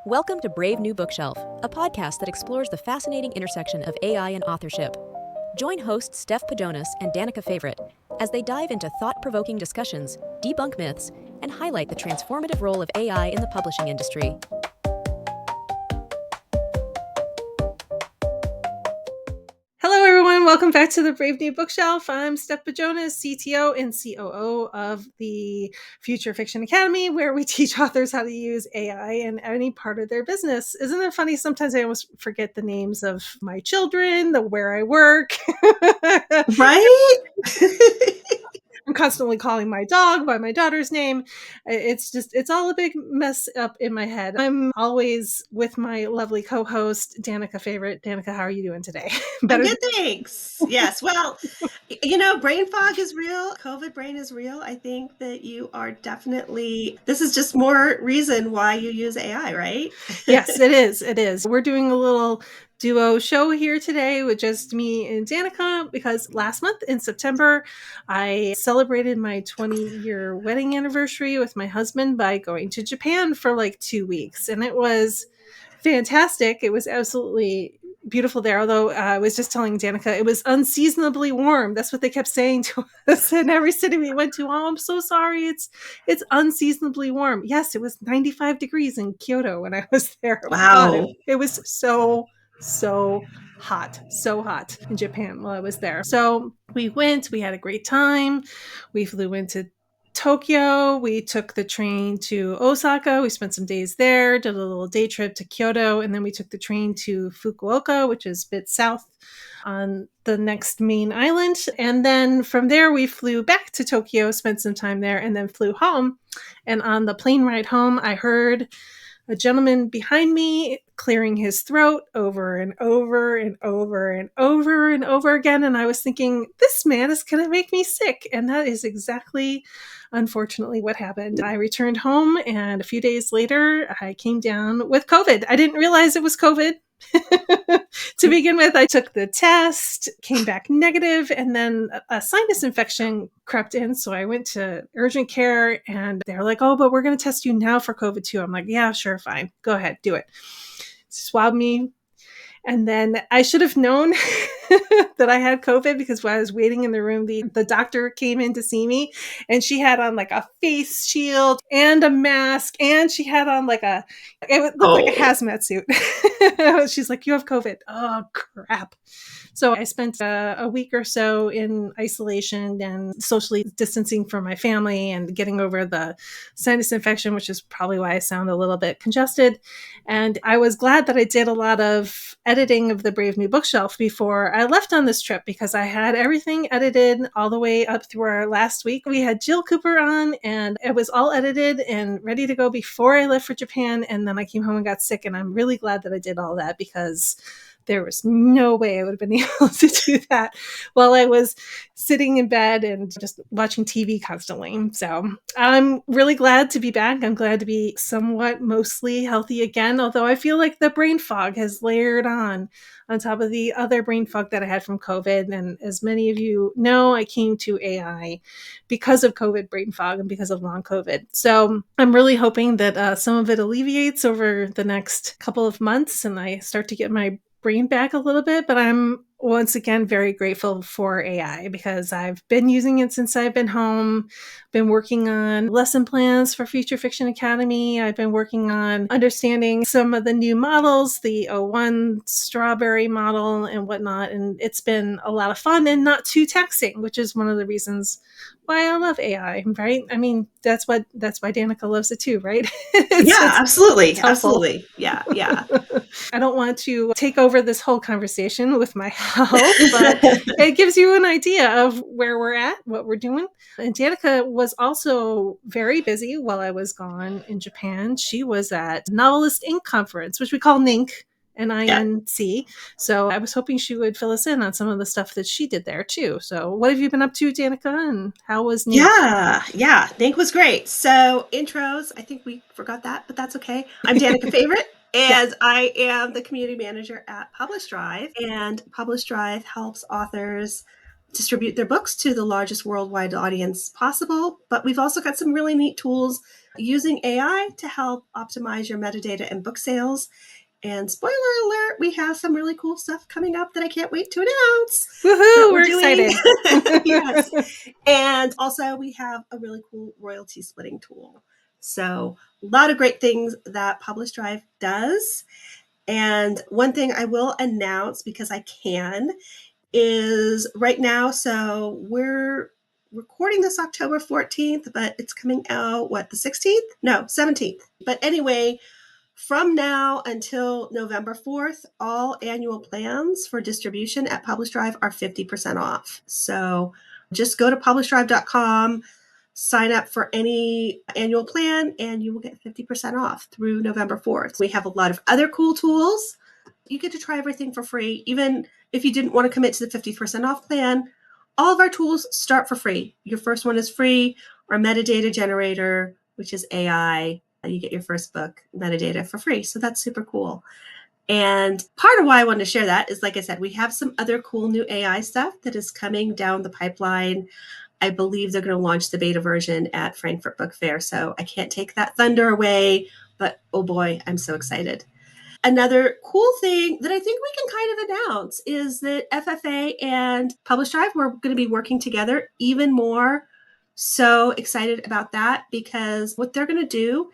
Welcome to Brave New Bookshelf, a podcast that explores the fascinating intersection of AI and authorship. Join hosts Steph Pajonas and Danica Favorite as they dive into thought-provoking discussions, debunk myths, and highlight the transformative role of AI in the publishing industry. Hello, everyone. Welcome back to the Brave New Bookshelf. I'm Steph Pajonas, CTO and COO of the Future Fiction Academy, where we teach authors how to use AI in any part of their business. Isn't it funny? Sometimes I almost forget the names of my children, where I work. Right? I'm constantly calling my dog by my daughter's name. It's all a big mess up in my head. I'm always with my lovely co-host, Danica Favorite. Danica, how are you doing today? I'm good, thanks. Yes. Well, brain fog is real. COVID brain is real. I think that you are definitely, this is just more reason why you use AI, right? Yes, it is. It is. We're doing a little duo show here today with just me and Danica because last month in September, I celebrated my 20-year wedding anniversary with my husband by going to Japan for like 2 weeks. And it was fantastic. It was absolutely beautiful there. Although I was just telling Danica, it was unseasonably warm. That's what they kept saying to us in every city we went to. Oh, I'm so sorry. It's unseasonably warm. Yes, it was 95 degrees in Kyoto when I was there. Wow. God, it was so hot in Japan while I was there. So we went, we had a great time. We flew into Tokyo. We took the train to Osaka. We spent some days there, did a little day trip to Kyoto, and then we took the train to Fukuoka, which is a bit south on the next main island. And then from there, we flew back to Tokyo, spent some time there, and then flew home. And on the plane ride home, I heard a gentleman behind me clearing his throat over and over and over and over and over again. And I was thinking, this man is going to make me sick. And that is exactly, unfortunately, what happened. I returned home, and a few days later, I came down with COVID. I didn't realize it was COVID. To begin with, I took the test, came back negative, and then a sinus infection crept in. So I went to urgent care, and they're like, oh, but we're going to test you now for COVID too. I'm like, yeah, sure, fine. Go ahead, do it. Swab me. And then I should have known that I had COVID because while I was waiting in the room, the doctor came in to see me, and she had on like a face shield and a mask, and she had on like it looked like a hazmat suit. She's like, you have COVID. Oh, crap. So I spent a week or so in isolation and socially distancing from my family and getting over the sinus infection, which is probably why I sound a little bit congested. And I was glad that I did a lot of editing of the Brave New Bookshelf before I left on this trip, because I had everything edited all the way up through our last week. We had Jill Cooper on, and it was all edited and ready to go before I left for Japan. And then I came home and got sick. And I'm really glad that I did all that, because there was no way I would have been able to do that while I was sitting in bed and just watching TV constantly. So I'm really glad to be back. I'm glad to be somewhat mostly healthy again, although I feel like the brain fog has layered on top of the other brain fog that I had from COVID. And as many of you know, I came to AI because of COVID brain fog and because of long COVID. So I'm really hoping that some of it alleviates over the next couple of months and I start to get my brain back a little bit. But I'm once again very grateful for AI because I've been using it since I've been home, been working on lesson plans for Future Fiction Academy. I've been working on understanding some of the new models, the O1 strawberry model and whatnot. And it's been a lot of fun and not too taxing, which is one of the reasons why I love AI, right? I mean, that's why Danica loves it too, right? Absolutely. Absolutely. Yeah. I don't want to take over this whole conversation with my health, but it gives you an idea of where we're at, what we're doing. And Danica was also very busy while I was gone in Japan. She was at Novelist Inc conference, which we call NINC. NINC. So I was hoping she would fill us in on some of the stuff that she did there too. So what have you been up to, Danica? And how was NINC? Yeah. NINC was great. So intros, I think we forgot that, but that's okay. I'm Danica Favorite. And I am the community manager at PublishDrive. And PublishDrive helps authors distribute their books to the largest worldwide audience possible. But we've also got some really neat tools using AI to help optimize your metadata and book sales. And spoiler alert, we have some really cool stuff coming up that I can't wait to announce. Woohoo! We're excited. Yes. And also we have a really cool royalty splitting tool. So a lot of great things that PublishDrive does. And one thing I will announce, because I can, is right now, so we're recording this October 14th, but it's coming out, the 16th? No, 17th. But anyway, from now until November 4th, all annual plans for distribution at PublishDrive are 50% off. So just go to PublishDrive.com, sign up for any annual plan, and you will get 50% off through November 4th. We have a lot of other cool tools. You get to try everything for free. Even if you didn't want to commit to the 50% off plan, all of our tools start for free. Your first one is free. Our metadata generator, which is AI, you get your first book metadata for free. So that's super cool. And part of why I wanted to share that is, like I said, we have some other cool new AI stuff that is coming down the pipeline. I believe they're going to launch the beta version at Frankfurt Book Fair. So I can't take that thunder away, but oh boy, I'm so excited. Another cool thing that I think we can kind of announce is that FFA and PublishDrive, we're going to be working together even more. So excited about that, because what they're going to do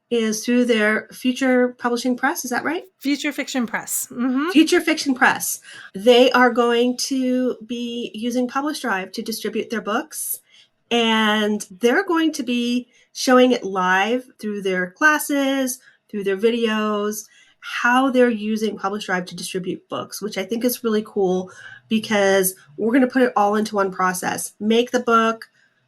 is through their Future Publishing Press, is that right? Future Fiction Press. Mm-hmm. Future Fiction Press. They are going to be using PublishDrive to distribute their books, and they're going to be showing it live through their classes, through their videos, how they're using PublishDrive to distribute books, which I think is really cool, because we're going to put it all into one process. Make the book,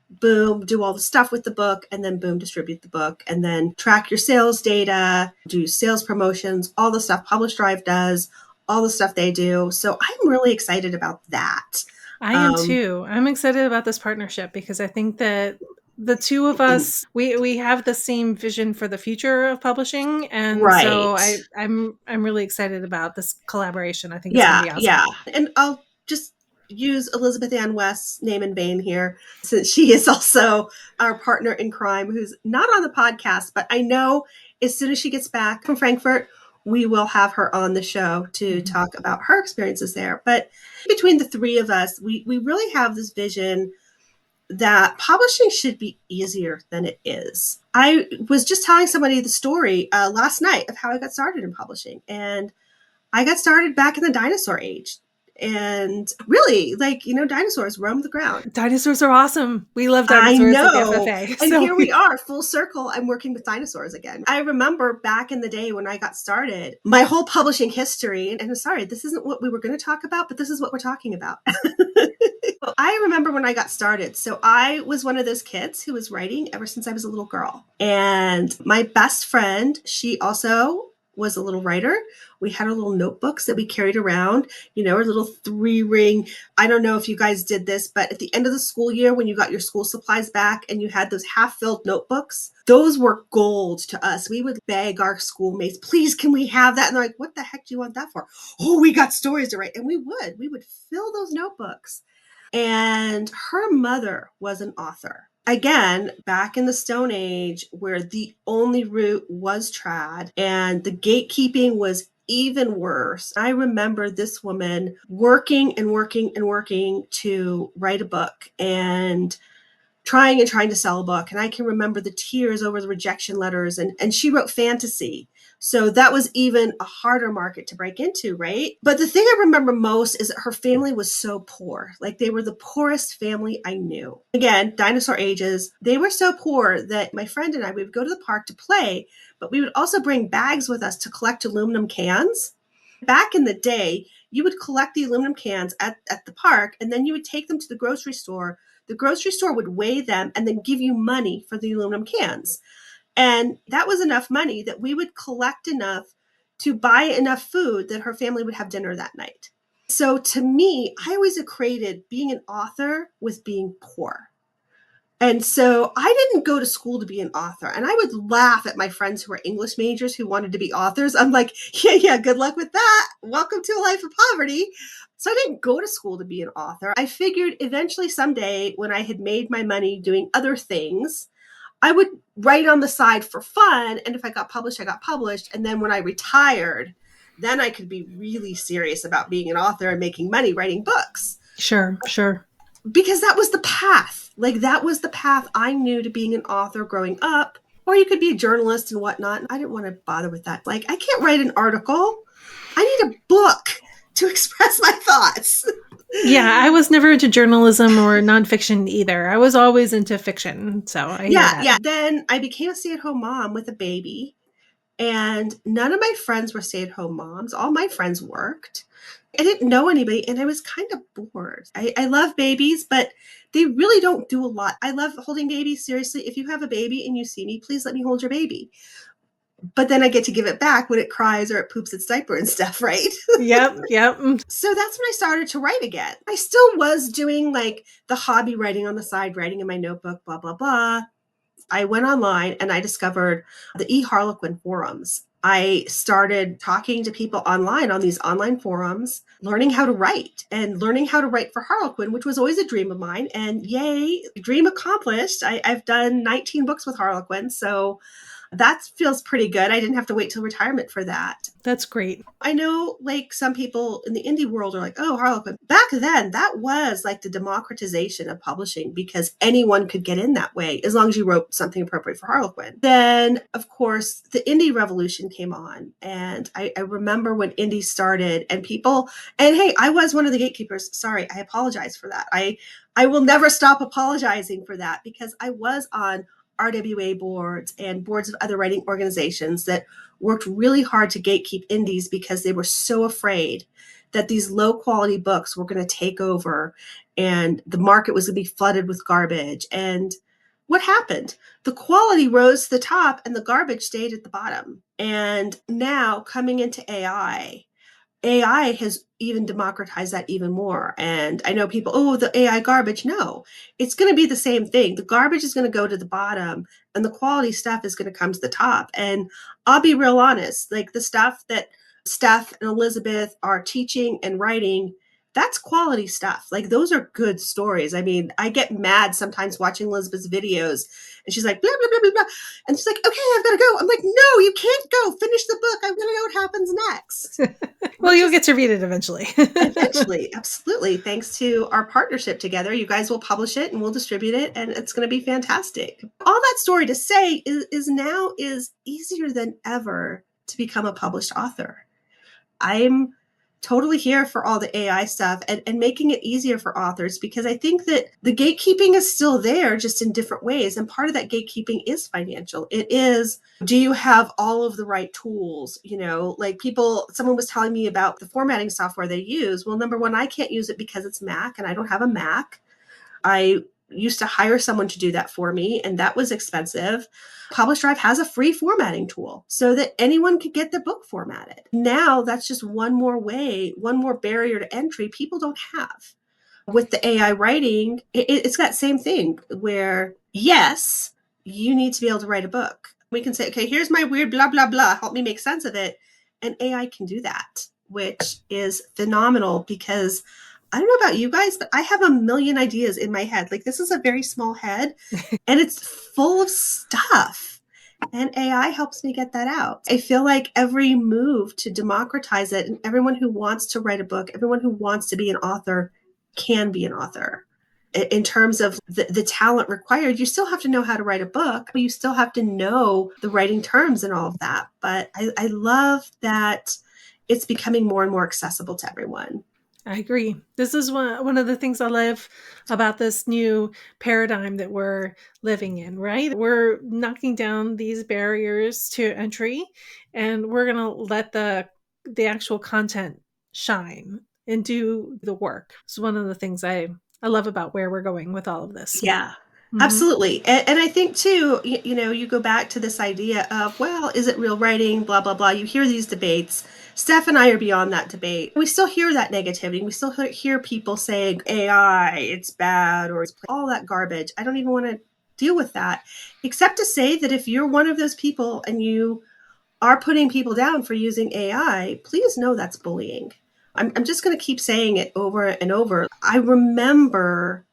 boom, do all the stuff with the book, and then boom, distribute the book, and then track your sales data, do sales promotions, all the stuff PublishDrive does, all the stuff they do. So I'm really excited about that. I am too. I'm excited about this partnership because I think that the two of us, we have the same vision for the future of publishing, and Right. So I'm really excited about this collaboration. I think it's going to be awesome. Yeah. And I'll just use Elizabeth Ann West's name in vain here, since she is also our partner in crime, who's not on the podcast, but I know as soon as she gets back from Frankfurt, we will have her on the show to talk about her experiences there. But between the three of us, we really have this vision that publishing should be easier than it is. I was just telling somebody the story last night of how I got started in publishing, and I got started back in the dinosaur age. And really, dinosaurs roamed the ground. Dinosaurs are awesome. We love dinosaurs at the FFA. And here we are, full circle. I'm working with dinosaurs again. I remember back in the day when I got started, my whole publishing history, and I'm sorry, this isn't what we were going to talk about, but this is what we're talking about. I remember when I got started. So I was one of those kids who was writing ever since I was a little girl. And my best friend, she also was a little writer. We had our little notebooks that we carried around, our little 3-ring. I don't know if you guys did this, but at the end of the school year, when you got your school supplies back and you had those half-filled notebooks, those were gold to us. We would beg our schoolmates, please, can we have that? And they're like, what the heck do you want that for? Oh, we got stories to write. And we would fill those notebooks. And her mother was an author. Again, back in the Stone Age, where the only route was trad and the gatekeeping was even worse. I remember this woman working and working and working to write a book and trying to sell a book. And I can remember the tears over the rejection letters. And she wrote fantasy. So that was even a harder market to break into, right? But the thing I remember most is that her family was so poor. Like, they were the poorest family I knew. Again, dinosaur ages. They were so poor that my friend and I, we would go to the park to play, but we would also bring bags with us to collect aluminum cans. Back in the day, you would collect the aluminum cans at the park, and then you would take them to the grocery store. The grocery store would weigh them and then give you money for the aluminum cans. And that was enough money that we would collect enough to buy enough food that her family would have dinner that night. So to me, I always equated being an author with being poor. And so I didn't go to school to be an author. And I would laugh at my friends who were English majors who wanted to be authors. I'm like, yeah, good luck with that. Welcome to a life of poverty. So I didn't go to school to be an author. I figured eventually someday, when I had made my money doing other things, I would write on the side for fun. And if I got published, I got published. And then when I retired, then I could be really serious about being an author and making money writing books. Sure. Because that was the path. Like, that was the path I knew to being an author growing up. Or you could be a journalist and whatnot. I didn't want to bother with that. Like, I can't write an article. I need a book to express my thoughts. Yeah, I was never into journalism or nonfiction either. I was always into fiction. So I hear that. Yeah. Then I became a stay-at-home mom with a baby. And none of my friends were stay-at-home moms. All my friends worked. I didn't know anybody, and I was kind of bored. I love babies, but they really don't do a lot. I love holding babies. Seriously, if you have a baby and you see me, please let me hold your baby. But then I get to give it back when it cries or it poops its diaper and stuff, right? Yep. So that's when I started to write again. I still was doing like the hobby writing on the side, writing in my notebook, blah, blah, blah. I went online and I discovered the eHarlequin forums. I started talking to people online on these online forums, learning how to write and learning how to write for Harlequin, which was always a dream of mine. And yay, dream accomplished. I've done 19 books with Harlequin. So that feels pretty good. I didn't have to wait till retirement for that. That's great. I know like some people in the indie world are like, oh, Harlequin. Back then, that was like the democratization of publishing because anyone could get in that way as long as you wrote something appropriate for Harlequin. Then, of course, the indie revolution came on. And I remember when indie started and people, and hey, I was one of the gatekeepers. Sorry, I apologize for that. I will never stop apologizing for that because I was on RWA boards and boards of other writing organizations that worked really hard to gatekeep indies because they were so afraid that these low quality books were going to take over and the market was going to be flooded with garbage. And what happened? The quality rose to the top and the garbage stayed at the bottom. And now coming into AI has even democratized that even more. And I know people, oh, the AI garbage. No, it's going to be the same thing. The garbage is going to go to the bottom and the quality stuff is going to come to the top. And I'll be real honest, like the stuff that Steph and Elizabeth are teaching and writing, that's quality stuff. Like those are good stories. I mean, I get mad sometimes watching Elizabeth's videos and she's like, blah, blah, blah, blah, blah. And she's like, okay, I've got to go. I'm like, no, you can't go. Finish the book. I want to know what happens next. Well, you'll get to read it eventually. Eventually, absolutely. Thanks to our partnership together, you guys will publish it and we'll distribute it, and it's going to be fantastic. All that story to say is now is easier than ever to become a published author. I'm totally here for all the AI stuff and making it easier for authors because I think that the gatekeeping is still there, just in different ways. And part of that gatekeeping is financial. It is, do you have all of the right tools? You know, like someone was telling me about the formatting software they use. Well, number one, I can't use it because it's Mac and I don't have a Mac. I used to hire someone to do that for me, and that was expensive. PublishDrive has a free formatting tool so that anyone could get their book formatted. Now that's just one more way, one more barrier to entry people don't have. With the AI writing, it's that same thing where, yes, you need to be able to write a book. We can say, okay, here's my weird blah, blah, blah. Help me make sense of it. And AI can do that, which is phenomenal because I don't know about you guys, but I have a million ideas in my head. Like this is a very small head and it's full of stuff. And AI helps me get that out. I feel like every move to democratize it and everyone who wants to write a book, everyone who wants to be an author can be an author. In terms of the talent required, you still have to know how to write a book. You still have to know the writing terms and all of that. But I love that it's becoming more and more accessible to everyone. I agree. This is one of the things I love about this new paradigm that we're living in, right? We're knocking down these barriers to entry and we're going to let the actual content shine and do the work. It's one of the things I love about where we're going with all of this. Yeah. Mhm. Absolutely. And I think too, you go back to this idea of, well, is it real writing? Blah, blah, blah. You hear these debates. Steph and I are beyond that debate. We still hear that negativity. We still hear people saying AI, it's bad, or it's all that garbage. I don't even want to deal with that, except to say that if you're one of those people and you are putting people down for using AI, please know that's bullying. I'm just going to keep saying it over and over. I remember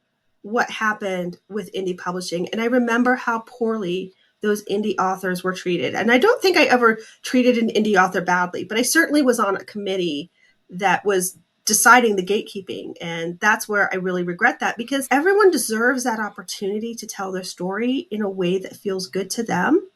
what happened with indie publishing, and I remember how poorly those indie authors were treated. And I don't think I ever treated an indie author badly, but I certainly was on a committee that was deciding the gatekeeping. And that's where I really regret that, because everyone deserves that opportunity to tell their story in a way that feels good to them.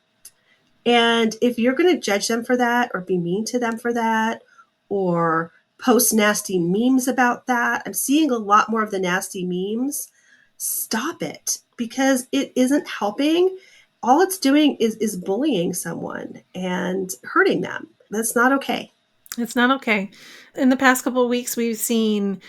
And if you're going to judge them for that, or be mean to them for that, or post nasty memes about that, I'm seeing a lot more of the nasty memes. Stop it, because it isn't helping. All it's doing is bullying someone and hurting them. That's not okay. It's not okay. In the past couple of weeks, we've seen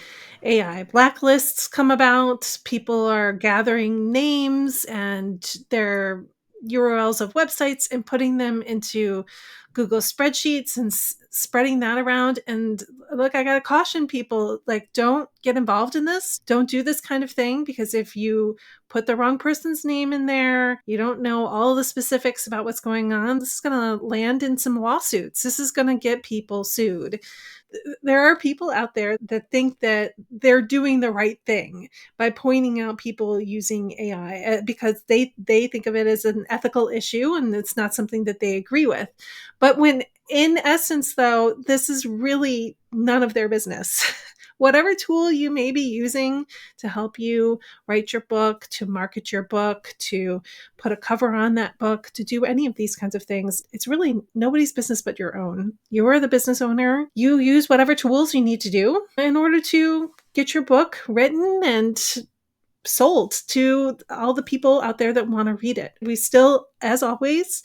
AI blacklists come about. People are gathering names and their URLs of websites and putting them into Google spreadsheets and spreading that around. And look, I got to caution people, like, don't get involved in this. Don't do this kind of thing, because if you put the wrong person's name in there, you don't know all the specifics about what's going on, this is going to land in some lawsuits. This is going to get people sued. There are people out there that think that they're doing the right thing by pointing out people using AI because they think of it as an ethical issue and it's not something that they agree with. But when in essence, though, this is really none of their business. Whatever tool you may be using to help you write your book, to market your book, to put a cover on that book, to do any of these kinds of things, it's really nobody's business but your own. You are the business owner. You use whatever tools you need to do in order to get your book written and sold to all the people out there that want to read it. We still, as always,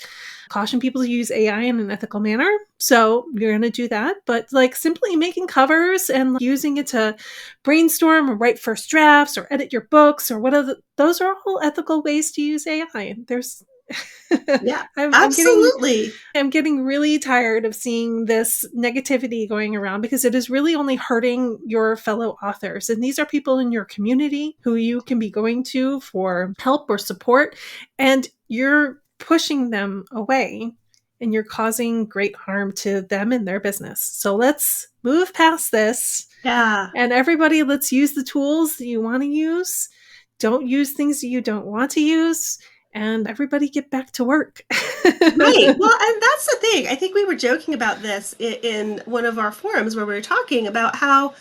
caution people to use AI in an ethical manner. So you're going to do that. But like simply making covers and using it to brainstorm or write first drafts or edit your books or whatever, those are all ethical ways to use AI. There's Yeah, I'm absolutely. getting really tired of seeing this negativity going around because it is really only hurting your fellow authors. And these are people in your community who you can be going to for help or support. And you're pushing them away and you're causing great harm to them and their business. So let's move past this. Yeah. And everybody, let's use the tools that you want to use. Don't use things that you don't want to use. And everybody get back to work. Right. Well, and that's the thing. I think we were joking about this in one of our forums where we were talking about how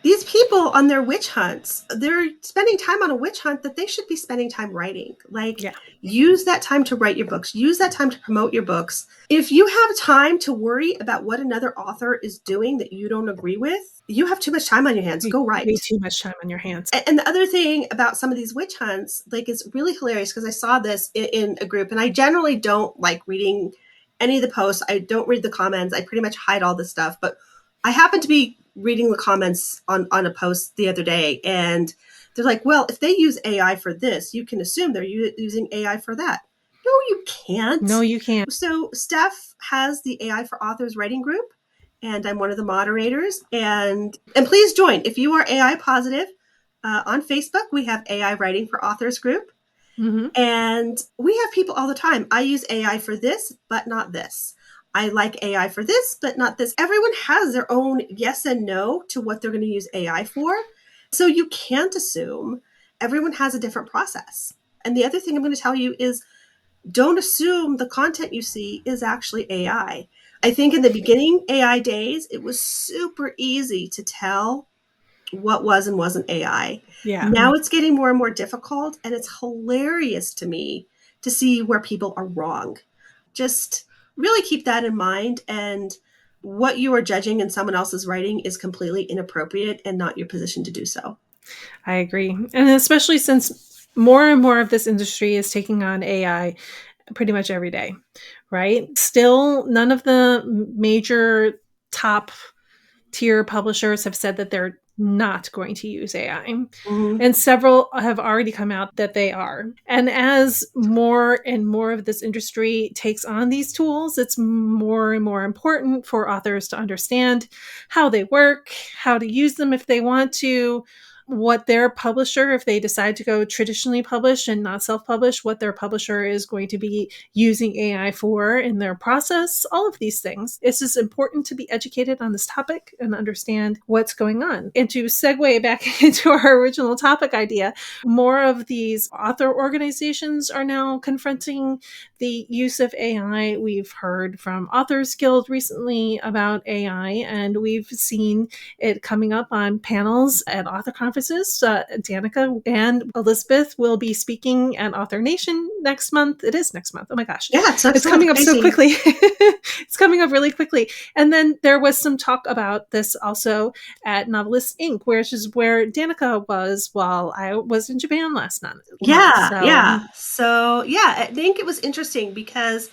these people on their witch hunts, they're spending time on a witch hunt that they should be spending time writing. Like, Yeah. use that time to write your books, use that time to promote your books. If you have time to worry about what another author is doing that you don't agree with, you have too much time on your hands. Go write. Way too much time on your hands. And the other thing about some of these witch hunts, like, it's really hilarious because I saw this in a group, and I generally don't like reading any of the posts. I don't read the comments. I pretty much hide all this stuff. But I happened to be reading the comments on a post the other day, and they're like, well, if they use AI for this, you can assume they're using AI for that. No, you can't. No, you can't. So Steph has the AI for Authors writing group, and I'm one of the moderators. And please join if you are AI positive. On Facebook, we have AI Writing for Authors group. Mm-hmm. And we have people all the time. I use AI for this, but not this. I like AI for this, but not this. Everyone has their own yes and no to what they're going to use AI for. So you can't assume. Everyone has a different process. And the other thing I'm going to tell you is don't assume the content you see is actually AI. I think in the beginning AI days, it was super easy to tell what was and wasn't AI. Yeah. Now it's getting more and more difficult, and it's hilarious to me to see where people are wrong. Just really keep that in mind, and what you are judging in someone else's writing is completely inappropriate and not your position to do so. I agree. And especially since more and more of this industry is taking on AI pretty much every day, right? Still, none of the major top tier publishers have said that they're not going to use AI. Mm-hmm. And several have already come out that they are. And as more and more of this industry takes on these tools, it's more and more important for authors to understand how they work, how to use them if they want to, what their publisher, if they decide to go traditionally publish and not self-publish, what their publisher is going to be using AI for in their process, all of these things. It's just important to be educated on this topic and understand what's going on. And to segue back into our original topic idea, more of these author organizations are now confronting the use of AI. We've heard from Authors Guild recently about AI, and we've seen it coming up on panels at author conferences. Danica and Elizabeth will be speaking at Author Nation next month. It is next month. Oh my gosh. Yeah, it's coming up so quickly. It's coming up really quickly. And then there was some talk about this also at Novelist Inc., which is where Danica was while I was in Japan last month. So yeah, I think it was interesting because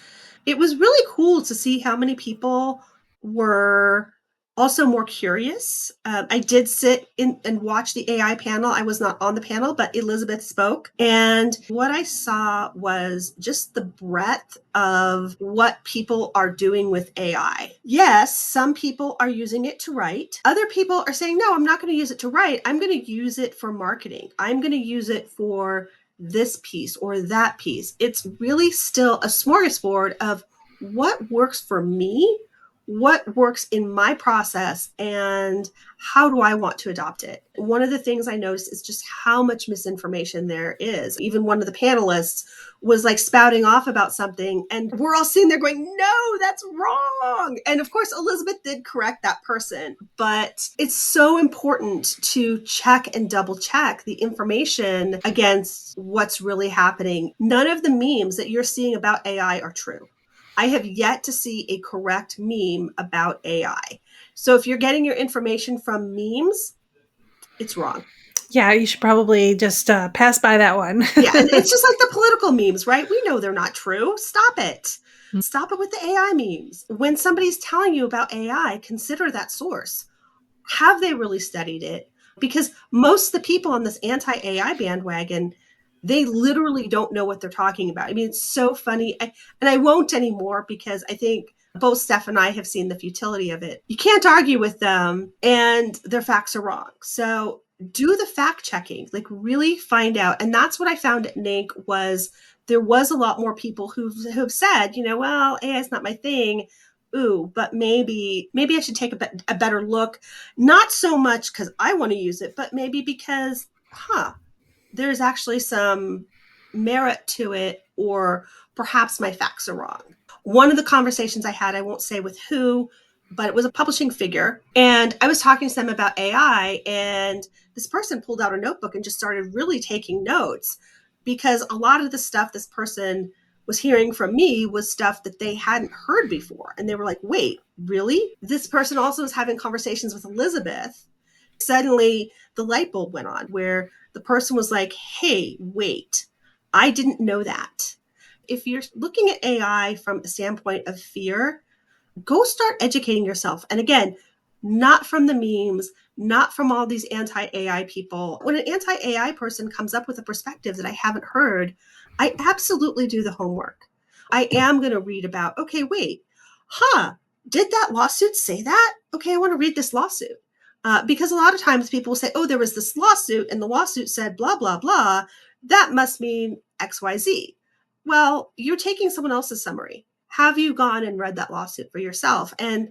it was really cool to see how many people were also more curious. I did sit in and watch the AI panel. I was not on the panel, but Elizabeth spoke. And what I saw was just the breadth of what people are doing with AI. Yes, some people are using it to write. Other people are saying, no, I'm not going to use it to write. I'm going to use it for marketing. I'm going to use it for this piece or that piece. It's really still a smorgasbord of what works for me, what works in my process, and how do I want to adopt it. One of the things I noticed is just how much misinformation there is. Even one of the panelists was like spouting off about something, and we're all sitting there going, no, that's wrong. And of course, Elizabeth did correct that person, but it's so important to check and double check the information against what's really happening. None of the memes that you're seeing about AI are true. I have yet to see a correct meme about AI. So if you're getting your information from memes, it's wrong. Yeah, you should probably just pass by that one. Yeah, and it's just like the political memes, right? We know they're not true. Stop it. Stop it with the AI memes. When somebody's telling you about AI, consider that source. Have they really studied it? Because most of the people on this anti-AI bandwagon, they literally don't know what they're talking about. I mean, it's so funny. And I won't anymore because I think both Steph and I have seen the futility of it. You can't argue with them and their facts are wrong. So do the fact checking, like really find out. And that's what I found at NINC was there was a lot more people who've said, well, AI is not my thing. Ooh, but maybe I should take a better look. Not so much because I want to use it, but maybe because, there's actually some merit to it, or perhaps my facts are wrong. One of the conversations I had, I won't say with who, but it was a publishing figure. And I was talking to them about AI, and this person pulled out a notebook and just started really taking notes because a lot of the stuff this person was hearing from me was stuff that they hadn't heard before. And they were like, wait, really? This person also was having conversations with Elizabeth. Suddenly the light bulb went on where the person was like, hey, wait, I didn't know that. If you're looking at AI from a standpoint of fear, go start educating yourself. And again, not from the memes, not from all these anti-AI people. When an anti-AI person comes up with a perspective that I haven't heard, I absolutely do the homework. I am going to read about, okay, wait, did that lawsuit say that? Okay, I want to read this lawsuit. Because a lot of times people will say, oh, there was this lawsuit and the lawsuit said blah, blah, blah. That must mean XYZ. Well, you're taking someone else's summary. Have you gone and read that lawsuit for yourself? And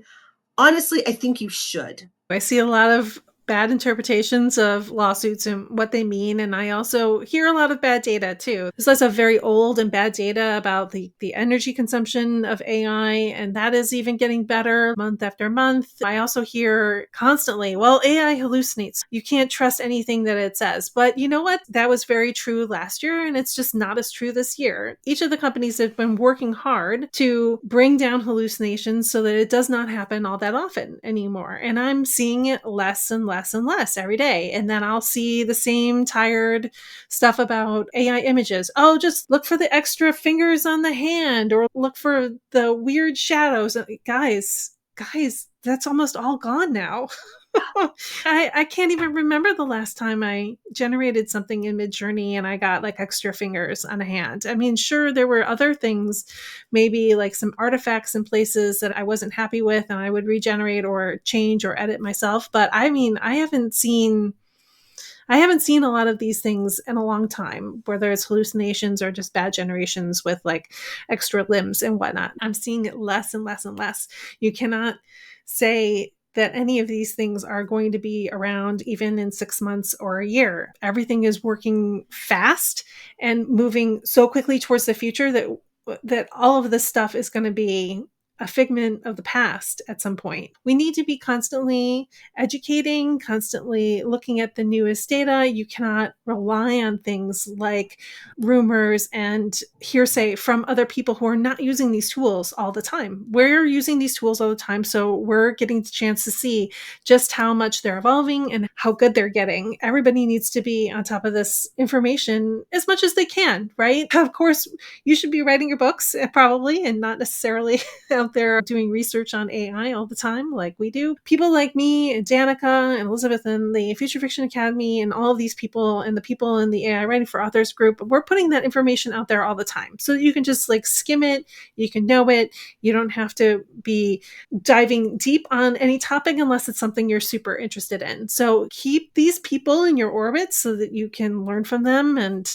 honestly, I think you should. I see a lot of bad interpretations of lawsuits and what they mean. And I also hear a lot of bad data too. There's lots of very old and bad data about the energy consumption of AI, and that is even getting better month after month. I also hear constantly, well, AI hallucinates. You can't trust anything that it says. But you know what? That was very true last year, and it's just not as true this year. Each of the companies have been working hard to bring down hallucinations so that it does not happen all that often anymore. And I'm seeing it less and less and less every day. And then I'll see the same tired stuff about AI images. Oh, just look for the extra fingers on the hand or look for the weird shadows. Guys, that's almost all gone now. I can't even remember the last time I generated something in Midjourney and I got like extra fingers on a hand. I mean, sure, there were other things, maybe like some artifacts in places that I wasn't happy with and I would regenerate or change or edit myself. But I mean, I haven't seen I haven't seen a lot of these things in a long time, whether it's hallucinations or just bad generations with like extra limbs and whatnot. I'm seeing it less and less and less. You cannot say that any of these things are going to be around even in 6 months or a year. Everything is working fast and moving so quickly towards the future that all of this stuff is going to be a figment of the past at some point. We need to be constantly educating, constantly looking at the newest data. You cannot rely on things like rumors and hearsay from other people who are not using these tools all the time. We're using these tools all the time, so we're getting the chance to see just how much they're evolving and how good they're getting. Everybody needs to be on top of this information as much as they can, right? Of course, you should be writing your books probably and not necessarily out there doing research on AI all the time like we do. People like me and Danica and Elizabeth and the Future Fiction Academy and all of these people and the people in the AI Writing for Authors group, we're putting that information out there all the time. So you can just like skim it, you can know it, you don't have to be diving deep on any topic unless it's something you're super interested in. So keep these people in your orbit so that you can learn from them, and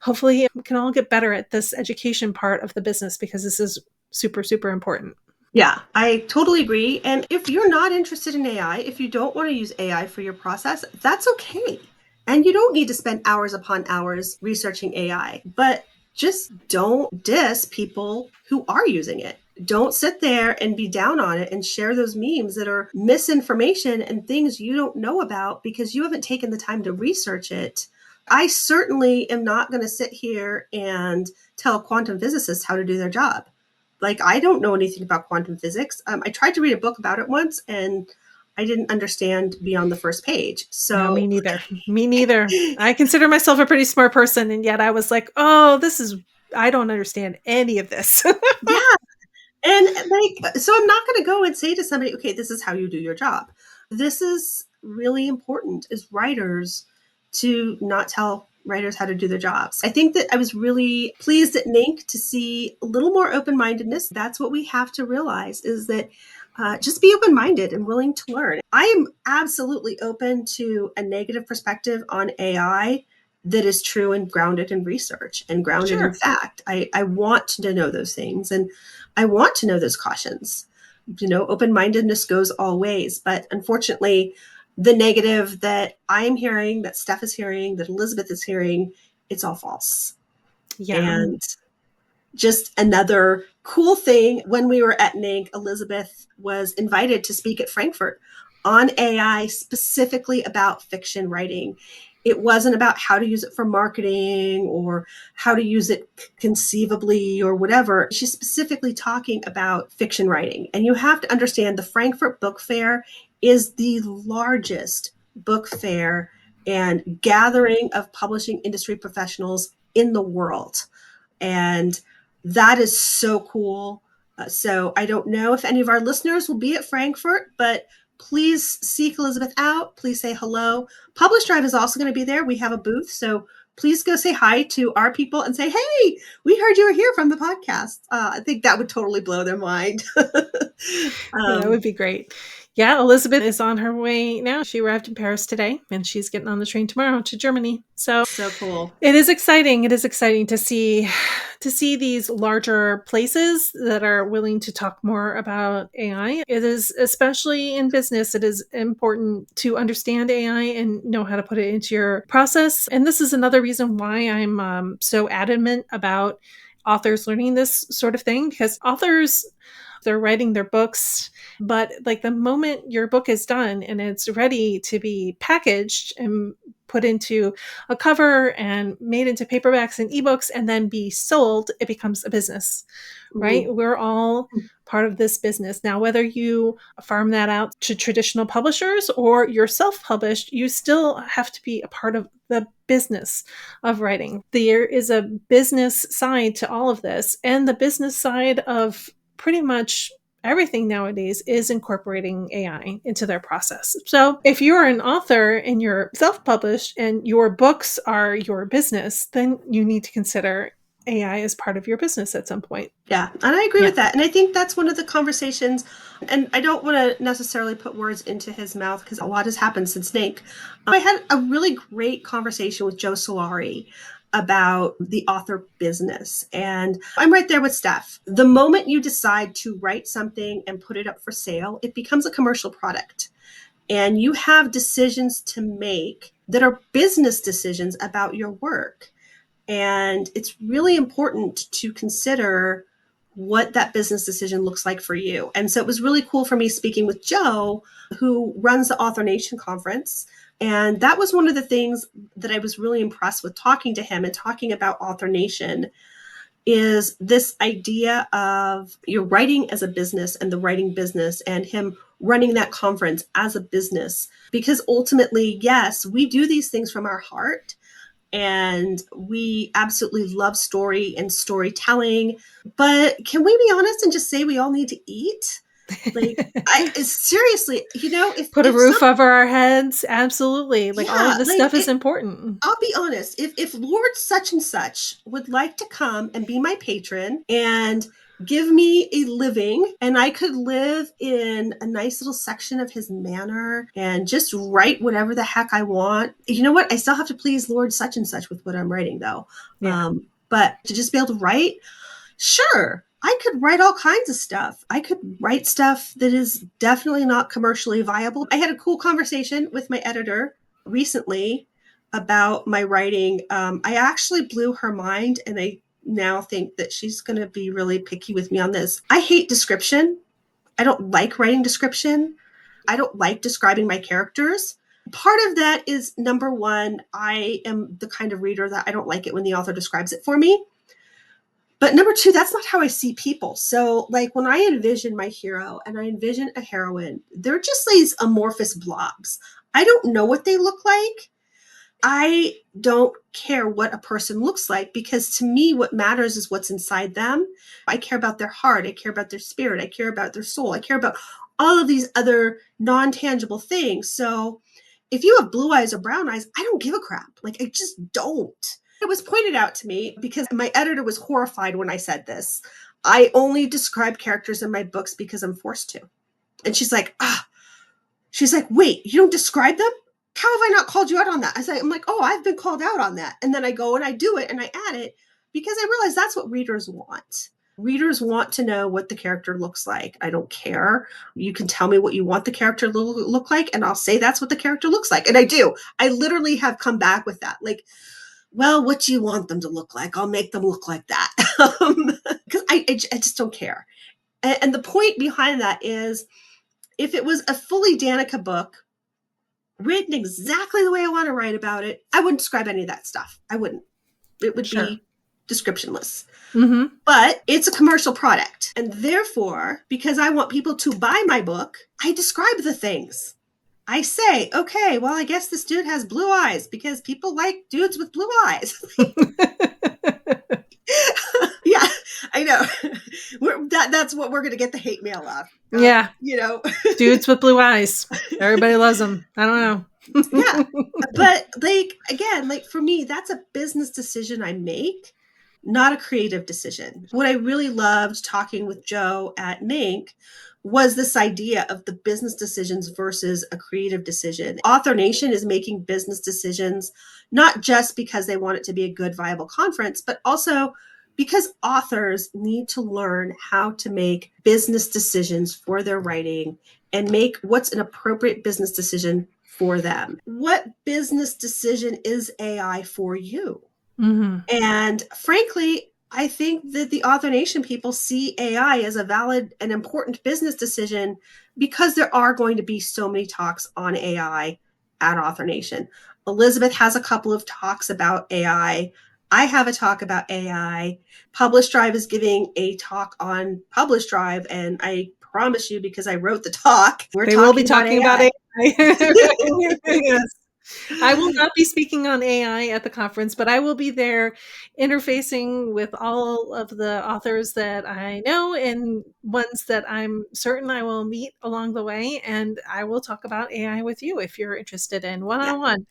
hopefully we can all get better at this education part of the business because this is super, super important. Yeah, I totally agree. And if you're not interested in AI, if you don't want to use AI for your process, that's okay. And you don't need to spend hours upon hours researching AI, but just don't diss people who are using it. Don't sit there and be down on it and share those memes that are misinformation and things you don't know about because you haven't taken the time to research it. I certainly am not going to sit here and tell quantum physicists how to do their job. Like, I don't know anything about quantum physics. I tried to read a book about it once and I didn't understand beyond the first page. So, no, me neither. Me neither. I consider myself a pretty smart person, and yet I was like, oh, I don't understand any of this. yeah. And like, so I'm not going to go and say to somebody, okay, this is how you do your job. This is really important as writers to not tell writers how to do their jobs. I think that I was really pleased at NINC to see a little more open-mindedness. That's what we have to realize is that just be open-minded and willing to learn. I am absolutely open to a negative perspective on AI that is true and grounded in research and grounded in fact. I want to know those things and I want to know those cautions. Open-mindedness goes all ways, but unfortunately, the negative that I'm hearing, that Steph is hearing, that Elizabeth is hearing, it's all false. Yeah. And just another cool thing, when we were at NINC, Elizabeth was invited to speak at Frankfurt on AI, specifically about fiction writing. It wasn't about how to use it for marketing or how to use it conceivably or whatever. She's specifically talking about fiction writing. And you have to understand the Frankfurt Book Fair is the largest book fair and gathering of publishing industry professionals in the world. And that is so cool. So I don't know if any of our listeners will be at Frankfurt, but please seek Elizabeth out. Please say hello. PublishDrive is also going to be there. We have a booth. So please go say hi to our people and say, hey, we heard you were here from the podcast. I think that would totally blow their mind. That would be great. Yeah, Elizabeth is on her way now. She arrived in Paris today and she's getting on the train tomorrow to Germany. So cool. It is exciting. It is exciting to see these larger places that are willing to talk more about AI. It is, especially in business, it is important to understand AI and know how to put it into your process. And this is another reason why I'm so adamant about authors learning this sort of thing, because authors, they're writing their books, but like the moment your book is done and it's ready to be packaged and put into a cover and made into paperbacks and ebooks and then be sold, it becomes a business, right? Mm-hmm. We're all part of this business. Now, whether you farm that out to traditional publishers or you're self-published, you still have to be a part of the business of writing. There is a business side to all of this, and the business side of pretty much everything nowadays is incorporating AI into their process. So if you're an author and you're self-published and your books are your business, then you need to consider AI is part of your business at some point. Yeah, and I agree with that. And I think that's one of the conversations, and I don't want to necessarily put words into his mouth because a lot has happened since NINC. I had a really great conversation with Joe Solari about the author business. And I'm right there with Steph. The moment you decide to write something and put it up for sale, it becomes a commercial product. And you have decisions to make that are business decisions about your work. And it's really important to consider what that business decision looks like for you. And so it was really cool for me speaking with Joe, who runs the Author Nation conference. And that was one of the things that I was really impressed with talking to him and talking about Author Nation is this idea of your writing as a business and the writing business and him running that conference as a business. Because ultimately, yes, we do these things from our heart. And we absolutely love story and storytelling. But can we be honest and just say we all need to eat? Like, I seriously, if Put a if roof over our heads. Absolutely. Like all yeah, of this like stuff is important. I'll be honest. If Lord such and such would like to come and be my patron and give me a living and I could live in a nice little section of his manor and just write whatever the heck I want. You know what? I still have to please Lord such and such with what I'm writing though. Yeah. But to just be able to write, sure, I could write all kinds of stuff. I could write stuff that is definitely not commercially viable. I had a cool conversation with my editor recently about my writing. I actually blew her mind, and I now think that she's going to be really picky with me on this. I hate description. I don't like writing description. I don't like describing my characters. Part of that is number one, I am the kind of reader that I don't like it when the author describes it for me. But number two, that's not how I see people. So, like when I envision my hero and I envision a heroine, they're just these amorphous blobs. I don't know what they look like. I don't care what a person looks like because to me, what matters is what's inside them. I care about their heart. I care about their spirit. I care about their soul. I care about all of these other non tangible things. So, if you have blue eyes or brown eyes, I don't give a crap. Like, I just don't. It was pointed out to me because my editor was horrified when I said this. I only describe characters in my books because I'm forced to. And she's like, wait, you don't describe them? How have I not called you out on that? I'm like, oh, I've been called out on that. And then I go and I do it and I add it because I realize that's what readers want. Readers want to know what the character looks like. I don't care. You can tell me what you want the character to look like, and I'll say that's what the character looks like. And I do. I literally have come back with that. Like, well, what do you want them to look like? I'll make them look like that. Because I just don't care. And the point behind that is if it was a fully Danica book, written exactly the way I want to write about it, I wouldn't describe any of that stuff. I wouldn't. It would be descriptionless. Mm-hmm. But it's a commercial product. And therefore, because I want people to buy my book, I describe the things. I say, okay, well, I guess this dude has blue eyes because people like dudes with blue eyes. Yeah, I know. That's what we're going to get the hate mail of. Yeah. Dudes with blue eyes. Everybody loves them. I don't know. Yeah. But like, again, like for me, that's a business decision I make, not a creative decision. What I really loved talking with Joe at NINC was this idea of the business decisions versus a creative decision. Author Nation is making business decisions, not just because they want it to be a good, viable conference, but also because authors need to learn how to make business decisions for their writing and make what's an appropriate business decision for them. What business decision is AI for you? Mm-hmm. And frankly, I think that the Author Nation people see AI as a valid and important business decision because there are going to be so many talks on AI at Author Nation. Elizabeth has a couple of talks about AI. I have a talk about AI. PublishDrive is giving a talk on PublishDrive, and I promise you, because I wrote the talk, They will be talking about AI. Yes. I will not be speaking on AI at the conference, but I will be there interfacing with all of the authors that I know and ones that I'm certain I will meet along the way. And I will talk about AI with you if you're interested in one-on-one.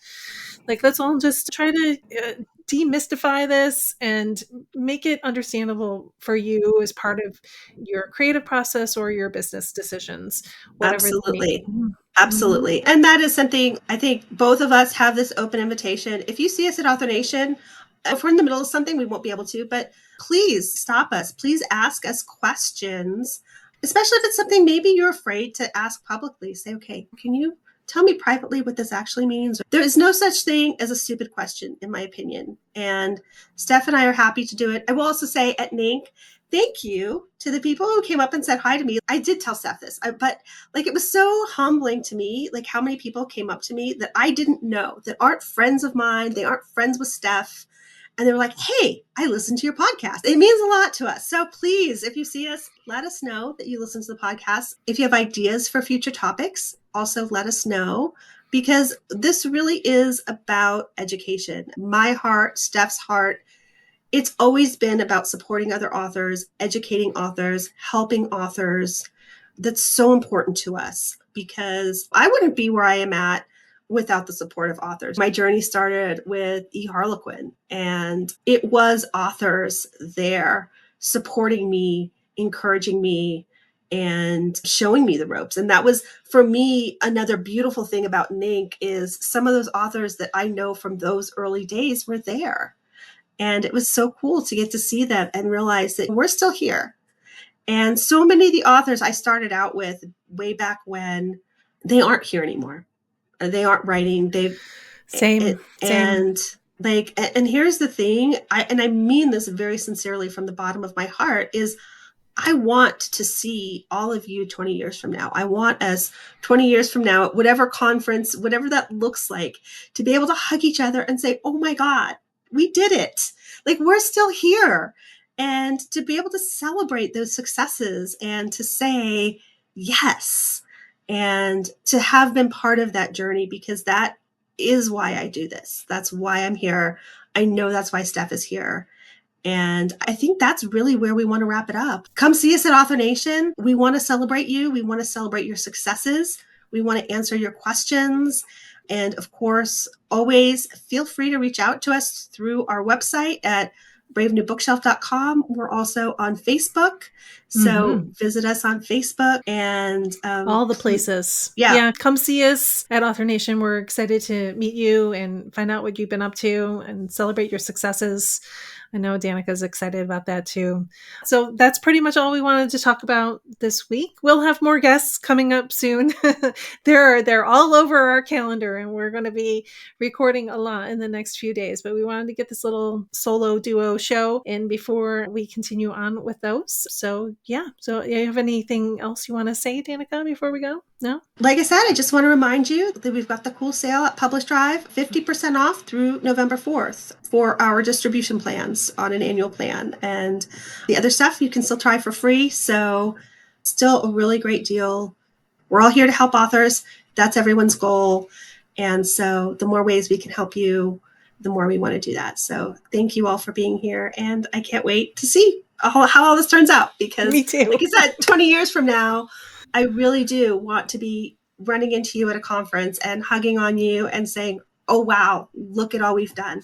Like, let's all just try to demystify this and make it understandable for you as part of your creative process or your business decisions, whatever they may be. Absolutely. Mhm. Absolutely. And that is something I think both of us have this open invitation. If you see us at Author Nation, if we're in the middle of something, we won't be able to, but please stop us. Please ask us questions, especially if it's something maybe you're afraid to ask publicly. Say, okay, can you tell me privately what this actually means? There is no such thing as a stupid question, in my opinion. And Steph and I are happy to do it. I will also say at NINC, thank you to the people who came up and said hi to me. I did tell Steph this, but like it was so humbling to me, like how many people came up to me that I didn't know, that aren't friends of mine, they aren't friends with Steph. And they were like, hey, I listened to your podcast. It means a lot to us. So please, if you see us, let us know that you listen to the podcast. If you have ideas for future topics, also let us know, because this really is about education. My heart, Steph's heart, it's always been about supporting other authors, educating authors, helping authors. That's so important to us because I wouldn't be where I am at without the support of authors. My journey started with eHarlequin, and it was authors there supporting me, encouraging me, and showing me the ropes. And that was, for me, another beautiful thing about NINC is some of those authors that I know from those early days were there. And it was so cool to get to see them and realize that we're still here. And so many of the authors I started out with way back when, they aren't here anymore. They aren't writing. Same. And like, and here's the thing, I mean this very sincerely from the bottom of my heart, is I want to see all of you 20 years from now. I want us 20 years from now, at whatever conference, whatever that looks like, to be able to hug each other and say, oh my God, we did it. Like, we're still here. And to be able to celebrate those successes and to say, yes, and to have been part of that journey, because that is why I do this. That's why I'm here. I know that's why Steph is here. And I think that's really where we want to wrap it up. Come see us at Author Nation. We want to celebrate you. We want to celebrate your successes. We want to answer your questions. And of course, always feel free to reach out to us through our website at bravenewbookshelf.com. We're also on Facebook. So visit us on Facebook and all the places. Yeah. Come see us at Author Nation. We're excited to meet you and find out what you've been up to and celebrate your successes. I know Danica's excited about that too. So that's pretty much all we wanted to talk about this week. We'll have more guests coming up soon. They're all over our calendar, and we're going to be recording a lot in the next few days. But we wanted to get this little solo duo show in before we continue on with those. So yeah. So you have anything else you want to say, Danica, before we go? No? Like I said, I just want to remind you that we've got the cool sale at PublishDrive, 50% off through November 4th for our distribution plans on an annual plan. And the other stuff you can still try for free. So still a really great deal. We're all here to help authors. That's everyone's goal. And so the more ways we can help you, the more we want to do that. So thank you all for being here. And I can't wait to see how all this turns out, because Me too. like I said, 20 years from now, I really do want to be running into you at a conference and hugging on you and saying, oh, wow, look at all we've done.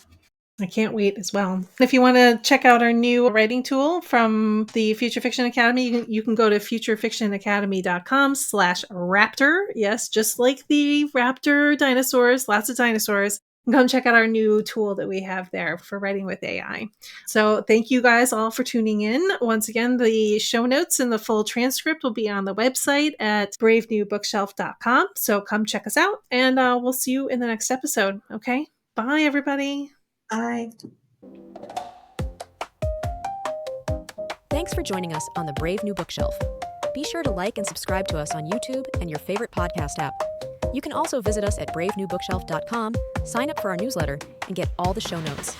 I can't wait as well. If you want to check out our new writing tool from the Future Fiction Academy, you can go to futurefictionacademy.com/raptor. Yes, just like the raptor dinosaurs, lots of dinosaurs. And come check out our new tool that we have there for writing with AI. So thank you guys all for tuning in. Once again, the show notes and the full transcript will be on the website at bravenewbookshelf.com. So come check us out, and we'll see you in the next episode. Okay? Bye, everybody. Bye. Thanks for joining us on the Brave New Bookshelf. Be sure to like and subscribe to us on YouTube and your favorite podcast app. You can also visit us at bravenewbookshelf.com, sign up for our newsletter, and get all the show notes.